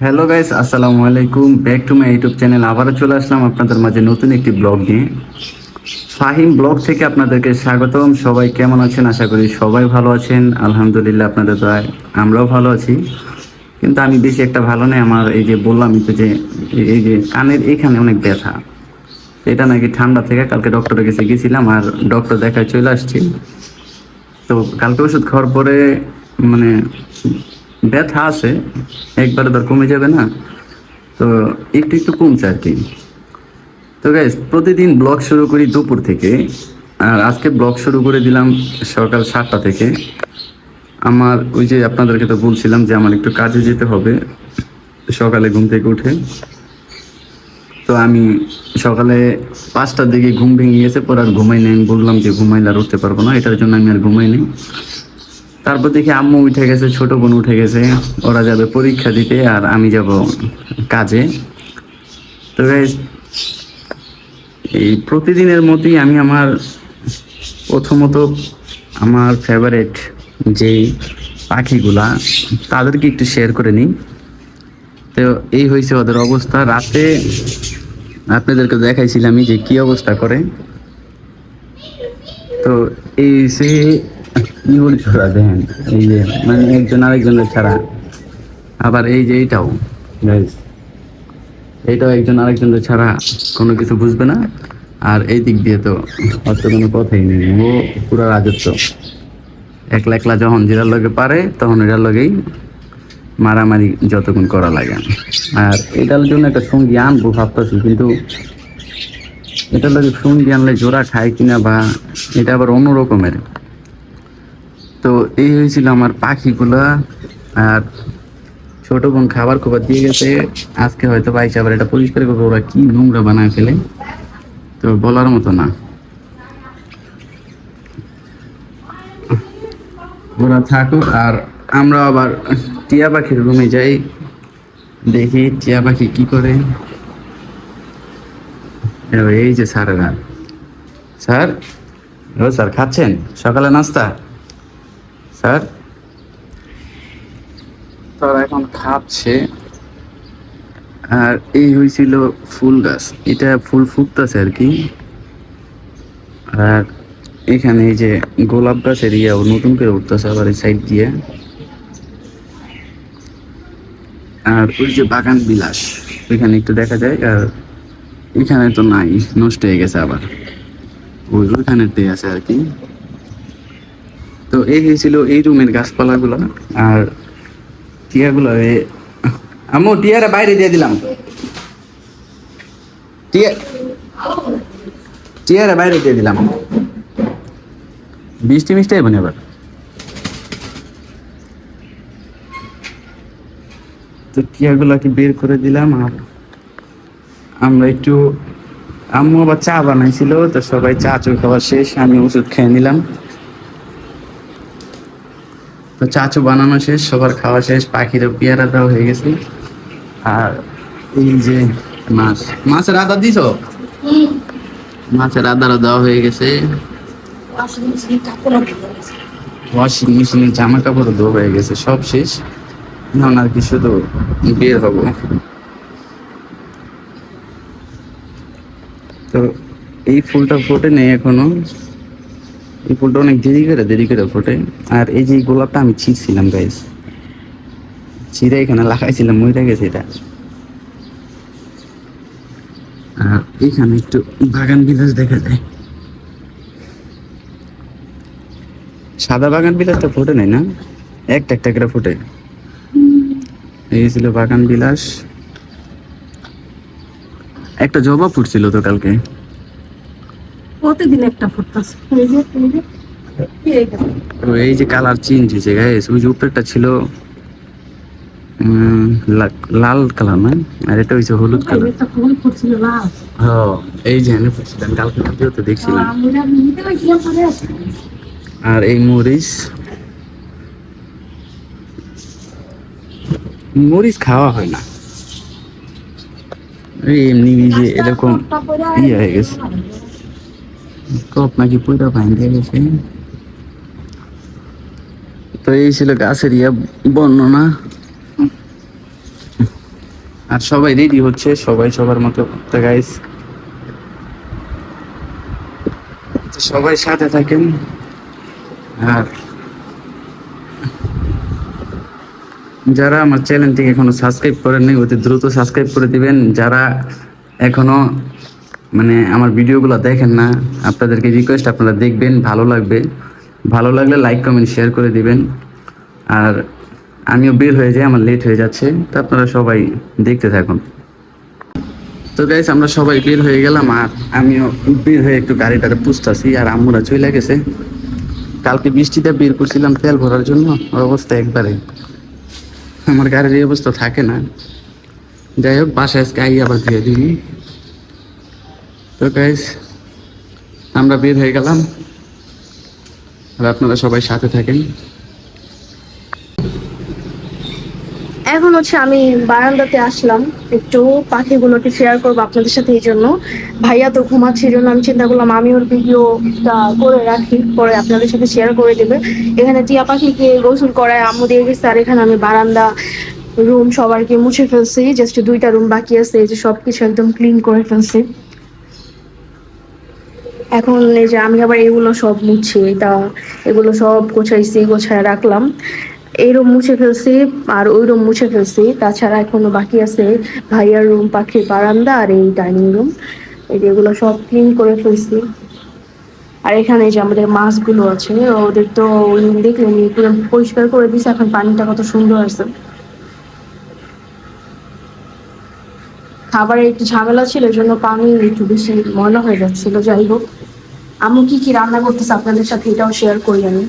Hello guys, আসসালামু আলাইকুম। Back to my YouTube channel. আবারও চলে আসলাম আপনাদের মাঝে নতুন একটি ব্লগ নিয়ে। ফাহিম ব্লগ থেকে আপনাদেরকে স্বাগতম। সবাই কেমন আছেন? আশা করি সবাই ভালো আছেন। আলহামদুলিল্লাহ, আপনাদের দয়ায় আমরাও ভালো আছি। কিন্তু আমি বেশি একটা ভালো নেই। আমার এই যে বললামই তো যে এই যে কানের এইখানে অনেক ব্যথা। এটা নাকি ঠান্ডা থেকে কালকে ডক্টরের কাছে গেছিলাম আর ডক্টর দেখায় চলে আসছি। তো কালকে ওষুধ খাওয়ার পরে মানে ব্যথা আছে, একবারে তো আর কমে যাবে না। তো একটু একটু কমছে আর কি। তো গাইস, প্রতিদিন ব্লগ শুরু করি দুপুর থেকে, আর আজকে ব্লগ শুরু করে দিলাম সকাল 7টা থেকে। আমার ওই যে আপনাদেরকে তো বলছিলাম যে আমার একটু কাজে যেতে হবে সকালে ঘুম থেকে উঠে। তো আমি সকালে 5টার দিকে ঘুম ভেঙে গেছে, পরে আর ঘুমাই নাই। আমি বললাম যে ঘুমাইলে আর উঠতে পারবো না, এটার জন্য আমি আর ঘুমাই নাই। তারপর দেখি আম্মু উঠে গেছে, ছোট বোন উঠে গেছে, ওরা যাবে পরীক্ষা দিতে আর আমি যাব কাজে। তো গাইস, এই প্রতিদিনের মতোই আমি আমার প্রথমত আমার ফেভারিট যেই পাখিগুলা তাদেরকে একটু শেয়ার করে নিই। তো এই হয়েছে ওদের অবস্থা। রাতে আপনাদেরকে দেখাইছিলামই যে কি অবস্থা করে। তো এই সে ইউর ছড়া দেখেন, এই যে মানে একজন আরেকজনের ছাড়া। আবার এই যে এইটাও guys, এইটাও একজন আরেকজনের ছাড়া কোনো কিছু বুঝবে না। আর এই দিক দিয়ে তো অত কোনো কথাই নেই, ও পুরো রাজত্ব। একলা একলা যখন যেটার লগে পারে তখন এটার লগেই মারামারি যতক্ষণ করা লাগে। আর এটার জন্য একটা সঙ্গী আনবো ভাবতেছি, কিন্তু এটার লগে সঙ্গী আনলে জোড়া খায় কিনা, বা এটা আবার অন্য রকমের। তো এই হয়েছিল আমার পাখিগুলা। আর ছোট বোন খাবার খোবার দিয়ে গেছে, আজকে হয়তো পাইছে আবার এটা পরিষ্কার করবো। ওরা কি নোংরা বানায় ফেলে, তো বলার মতো না। ওরা থাকুক, আর আমরা আবার টিয়া পাখির রুমে যাই, দেখি টিয়া পাখি কি করে। এই যে স্যারেরা, স্যার, ও স্যার খাচ্ছেন সকালে নাস্তা? স্যার, তারা এখন খাচ্ছে। আর এই হয়েছিল ফুল গাছ, এটা ফুল ফুটতেছে আর কি। আর এখানে এই যে গোলাপ গাছের ইয়াও নতুন করে উঠতেছে আবার এই সাইড দিয়ে। আর ওই যে বাগান বিলাস, ওইখানে একটু দেখা যায়। আর এখানে তো নাই, নষ্ট হয়ে গেছে আবার, ওইখানেতে আছে আর কি। তো এই হয়েছিল এই রুমের গাছপালাগুলো। আর টিয়াগুলো আম্মু টিয়ারা বাইরে দিয়ে দিলাম, টিয়া টিয়ারা বাইরে দিয়ে দিলাম। বৃষ্টি মিষ্টি আইব না এবার। তো টিয়াগুলাকে বের করে দিলাম। আর আমরা একটু, আম্মু আবার চা বানাইছিল, তো সবাই চা চু খাওয়া শেষ, আমি ওষুধ খেয়ে নিলাম। তো চা চু বানানো শেষ, সবার খাওয়া শেষ, পাখিরও পেয়ারা দেওয়া হয়ে গেছে। আর এই যে মাছ, মাছের আদা দিছ? মাছের আদারও দেওয়া হয়ে গেছে। ওয়াশিং মেশিনে জামা কাপড় ধোয়া হয়ে গেছে, সব শেষ। এখন আর কি শুধু বের হবো। তো এই ফুলটা ফোটে নেই এখনো, এই ফুলটা অনেক দেরি করে ফোটে। আর এই যে গোলাপটা আমি ছিঁড়ছিলাম গাইস, ছিঁড়ে এখানে লাগাইছিলাম, মরে গেছে এটা। আর এখানে একটু বাগান বিলাস দেখা যায়। সাদা বাগান বিলাসটা ফোটে নাই না, একটা একটা করে ফোটে। এই ছিল বাগান বিলাস। একটা জবা ফুটছিল তো কালকে। প্রতিদিন একটা ফুটতাছে তো এই যে কালার চেঞ্জ হয়েছে গাইস, ওই যে উপরেরটা ছিল লাল কালার না, আর এটা হয়েছে হলুদ কালার। একটা ফুল ফুটছিল লাল। হ্যাঁ, এই যে এনে ফুটছিলাম কালকে, কালকেও তো দেখছিলাম। আমরা নিতে পারছিলাম পরে আসে। আর এই মরিচ, মরিচ খাওয়া হয় না, এই এমনি যে এরকম ইয়ে হয়ে গেছে, কপ নাকি পুরো ভাঙে গেছে। তো এই ছিল গাছের ইয়া বর্ণনা। আর সবাই রেডি হচ্ছে, সবাই সবার মতো। তো গাইস, সবাই সাথে থাকেন। আর যারা আমার চ্যানেলটিকে এখনো সাবস্ক্রাইব করেন নাই, অতি দ্রুত সাবস্ক্রাইব করে দিবেন। যারা এখনো মানে আমার ভিডিওগুলো দেখেন না, আপনাদেরকে রিকোয়েস্ট, আপনারা দেখবেন, ভালো লাগবে। ভালো লাগলে লাইক কমেন্ট শেয়ার করে দিবেন। আর আমিও বের হয়ে যাই, আমার লেট হয়ে যাচ্ছে, তো আপনারা সবাই দেখতে থাকুন। তো গাইস, আমরা সবাই বের হয়ে গেলাম, আর আমিও বের হয়ে একটু গাড়িটারে পুষতাছি। আর আম্মুরা চলে গেছে। কালকে বৃষ্টিতে বের করছিলাম তেল ভরার জন্য, ওর অবস্থা একবারে, আমার গাড়ির এই অবস্থা থাকে না। যাই হোক, বাসায় আজকে আই আবার ধুয়ে দিই। তো গাইস, আমরা বের হয়ে গেলাম, আর আপনারা সবাই সাথে থাকেন। এখন হচ্ছে আমি বারান্দাতে আসলাম, একটু পাখিগুলোকে শেয়ার করবো আপনাদের সাথে। এই জন্য ভাইয়া তো ঘুমাচ্ছে, এই জন্য আমি চিন্তা করলাম আমি ওর ভিডিওটা করে রাখি, পরে আপনাদের সাথে শেয়ার করে দেবে। এখানে টিয়া পাখিকে গোসল করায় আম্মু দিয়ে গেছে, আর এখানে আমি বারান্দা রুম সবারকে মুছে ফেলছি, জাস্ট 2টা রুম বাকি আছে, এই যে সবকিছু একদম ক্লিন করে ফেলছি। এখন এই যে আমি আবার এগুলো সব মুছি, এগুলো সব গোছাইছি, গোছায় রাখলাম। এই রুম মুছে ফেলছি, আর ওই রুম মুছে ফেলছি। তাছাড়া এখনো বাকি আছে ভাইয়ার রুম, পাখির বারান্দা, আর এই ডাইনিং রুম। এগুলো সব ক্লিন করে ফেলছি। আর এখানে যে আমাদের মাছগুলো আছে, ওদের তো দেখলেন পুরো পরিষ্কার করে দিছে। এখন পানিটা কত সুন্দর আছে। খাবারের একটু ঝামেলা ছিল, এই জন্য পানি একটু বেশি ময়লা হয়ে যাচ্ছিল। যাই হোক, আম্মু কি কি রান্না করতেছে আপনাদের সাথে এটাও শেয়ার করি আমি।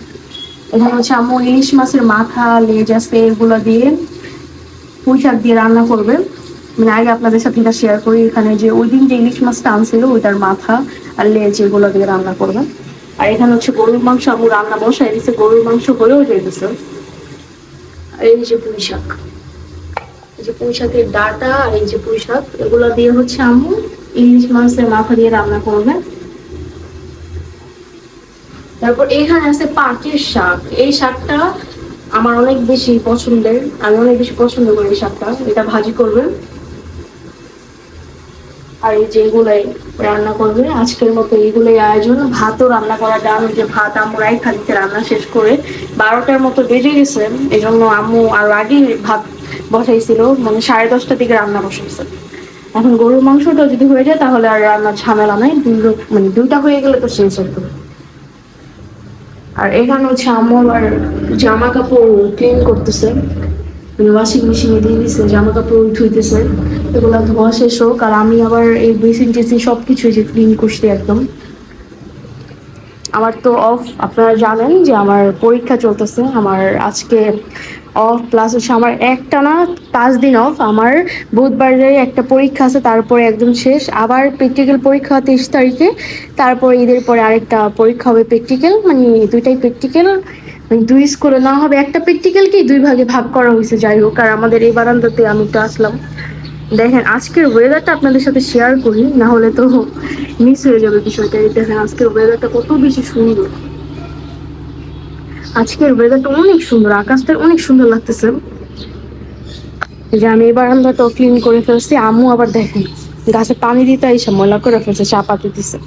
এখানে হচ্ছে আম্মু ইলিশ মাছের মাথা, লেজ আছে, এগুলো দিয়ে পুঁই শাক দিয়ে রান্না করবে। মানে আগে আপনাদের সাথে এটা শেয়ার করি। এখানে যে ওই দিন যে ইলিশ মাছটা আনছিল, ওইটার মাথা আর লেজ এগুলো দিয়ে রান্না করবে। আর এখানে হচ্ছে গরুর মাংস আম্মু রান্না বসাই দিচ্ছে, গরুর মাংস হয়েও যেতেছে। আর এই যে পুঁই শাক, এই যে পুঁই শাকের ডাটা, আর এই যে পুঁই শাক, এগুলো দিয়ে হচ্ছে আম্মু ইলিশ মাছের মাথা দিয়ে রান্না করবে। তারপর এখানে আছে পাটের শাক। এই শাকটা আমার অনেক বেশি পছন্দের, আমি অনেক বেশি পছন্দ করি এই শাকটা। এটা ভাজি করবে, আর এই যে এগুলাই রান্না করবে। আজকের মতো এইগুলোই আয়োজন। ভাতও রান্না করা ডান, যে ভাত আম্মু রাইখা দিতে রান্না শেষ করে 12টার মতো বেজে গেছে। এই জন্য আম্মু আর আগে ভাত বসাইছিল, মানে 10:30টার দিকে রান্না বসাইছে। এখন গরুর মাংসটা যদি হয়ে যায় তাহলে আর রান্নার ঝামেলা নাই, মানে 2টা হয়ে গেলে তো শেষ একদম। আর এখানে হচ্ছে আম্মু আবার জামা কাপড় ক্লিন করতেছে, ওয়াশিং মেশিনে দিয়ে দিচ্ছে, জামা কাপড় ধুইতেছে। এগুলো ধোয়া শেষ হোক, আর আমি আবার এই বেসিন টেসিন সবকিছু যে ক্লিন করছি একদম। আমার তো অফ, আপনারা জানেন যে আমার পরীক্ষা চলতেছে। আমার আজকে অফ, প্লাস হচ্ছে আমার একটানা 5 দিন অফ। আমার বুধবারে একটা পরীক্ষা আছে, তারপরে একদম শেষ। আবার প্র্যাকটিক্যাল পরীক্ষা 23 তারিখে, তারপর ঈদের পরে আরেকটা পরীক্ষা হবে প্র্যাকটিক্যাল, মানে 2টাই প্র্যাকটিক্যাল। মানে 2 স্কুলে না হবে, একটা প্র্যাকটিক্যালকেই 2 ভাগে ভাগ করা হয়েছে। যাই হোক, আর আমাদের এই বারান্দাতে আমি তো আসলাম। দেখেন আজকের ওয়েদারটা আপনাদের সাথে শেয়ার করি, না হলে তো মিস হয়ে যাবে বিষয়টা। এই দেখেন আজকের ওয়েদারটা কত বেশি সুন্দর। আজকের ওয়েদারটা অনেক সুন্দর, আকাশটা অনেক সুন্দর লাগতেছে। এই যে আমি এই বারান্দাটাও ক্লিন করে ফেলছি। আম্মু আবার দেখেন গাছে পানি দিতে এসে ময়লা করে ফেলছে, চা পাতি দিছে।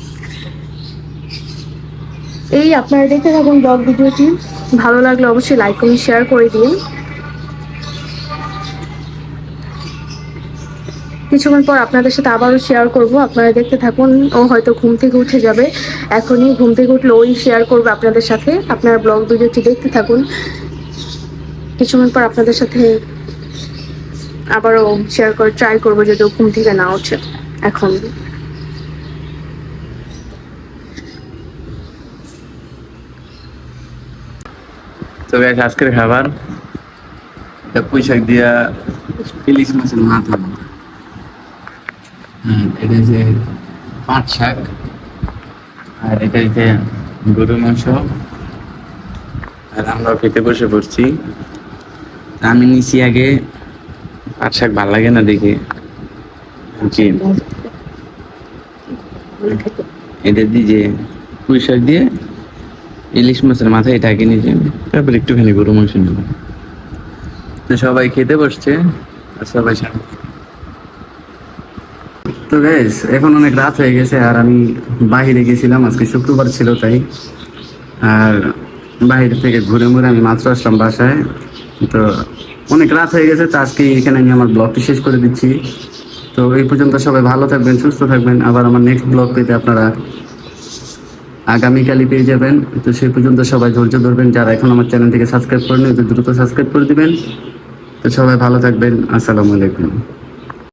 এই আপনারা দেখতে থাকুন ব্লগ ভিডিওটি, ভালো লাগলে অবশ্যই লাইক কমেন্ট শেয়ার করে দিন। কিছুক্ষণ পর আপনাদের সাথে আবারও শেয়ার করব, আপনারা দেখতে থাকুন। ও হয়তো ঘুম থেকে উঠে যাবে, এখনই ঘুম থেকে উঠলে ওই শেয়ার করবে আপনাদের সাথে। আপনারা ব্লগ ভিডিওটি দেখতে থাকুন, কিছুক্ষণ পর আপনাদের সাথে আবারও শেয়ার করে ট্রাই করবো যদি ও ঘুম থেকে না ওঠে এখন। তো গাইস, আজকের খাবার এটা পুঁই শাক দিয়া ইলিশ মাছের মাথা। এটা যে পাট শাক, আর এটা যে গরুর মাংস। আর আমরা খেতে বসে পড়ছি। আমি নিছি আগে, পাট শাক ভাল লাগে না দেখে, এটা দিয়ে যে পুঁই শাক দিয়ে ইলিশ মাছের মাথা, এটা আগে নিয়ে যাবে, তারপর একটুখানি গরু মাংস নেব। তো সবাই খেতে বসছে, আর সবাই সাথে তো গাইস এখন অনেক রাত হয়ে গেছে আর আমি বাইরে গেছিলাম, আজকে শুক্রবার ছিল তাই। আর বাইরে থেকে ঘুরে ঘুরে আমি মাত্র আসলাম বাসায়। তো অনেক রাত হয়ে গেছে, তো আজকে এখানে আমি আমার ব্লগটি শেষ করে দিচ্ছি। তো এই পর্যন্ত সবাই ভালো থাকবেন, সুস্থ থাকবেন। আবার আমার নেক্সট ব্লগ পেতে আপনারা আগামীকালই পেয়ে যাবেন। তো সেই পর্যন্ত সবাই ধৈর্য ধরবেন, যারা এখন আমার চ্যানেলটিকে সাবস্ক্রাইব করেন দ্রুত সাবস্ক্রাইব করে দিবেন। তো সবাই ভালো থাকবেন, আসসালামু আলাইকুম।